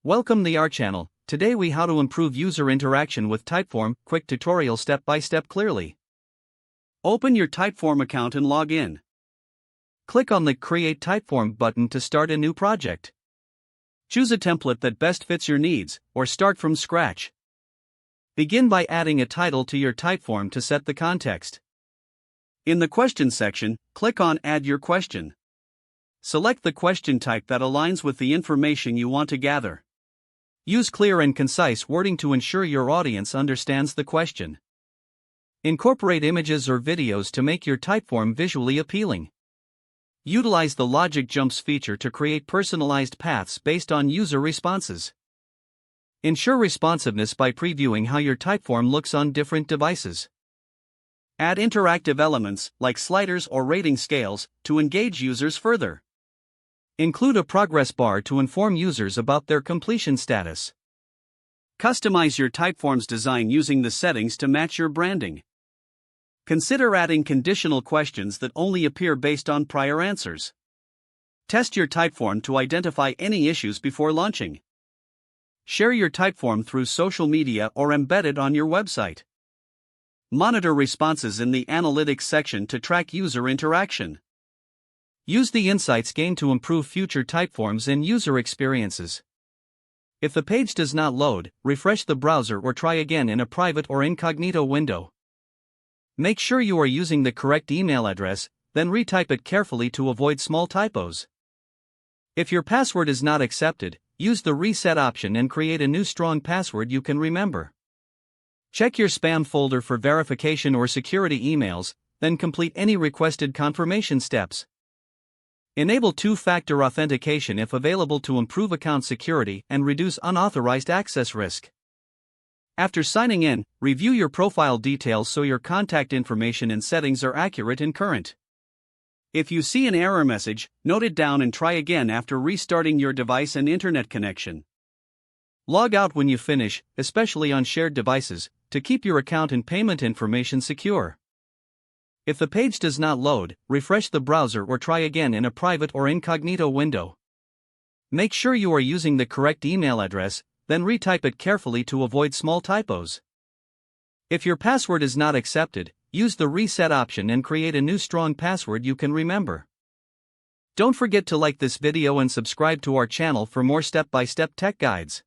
Welcome to our channel. Today we how to improve user interaction with Typeform, quick tutorial step by step clearly. Open your Typeform account and log in. Click on the Create Typeform button to start a new project. Choose a template that best fits your needs, or start from scratch. Begin by adding a title to your Typeform to set the context. In the question section, click on Add Your Question. Select the question type that aligns with the information you want to gather. Use clear and concise wording to ensure your audience understands the question. Incorporate images or videos to make your Typeform visually appealing. Utilize the Logic Jumps feature to create personalized paths based on user responses. Ensure responsiveness by previewing how your Typeform looks on different devices. Add interactive elements, like sliders or rating scales, to engage users further. Include a progress bar to inform users about their completion status. Customize your Typeform's design using the settings to match your branding. Consider adding conditional questions that only appear based on prior answers. Test your Typeform to identify any issues before launching. Share your Typeform through social media or embed it on your website. Monitor responses in the Analytics section to track user interaction. Use the insights gained to improve future Typeforms and user experiences. If the page does not load, refresh the browser or try again in a private or incognito window. Make sure you are using the correct email address, then retype it carefully to avoid small typos. If your password is not accepted, use the reset option and create a new strong password you can remember. Check your spam folder for verification or security emails, then complete any requested confirmation steps. Enable two-factor authentication if available to improve account security and reduce unauthorized access risk. After signing in, review your profile details so your contact information and settings are accurate and current. If you see an error message, note it down and try again after restarting your device and internet connection. Log out when you finish, especially on shared devices, to keep your account and payment information secure. If the page does not load, refresh the browser or try again in a private or incognito window. Make sure you are using the correct email address, then retype it carefully to avoid small typos. If your password is not accepted, use the reset option and create a new strong password you can remember. Don't forget to like this video and subscribe to our channel for more step-by-step tech guides.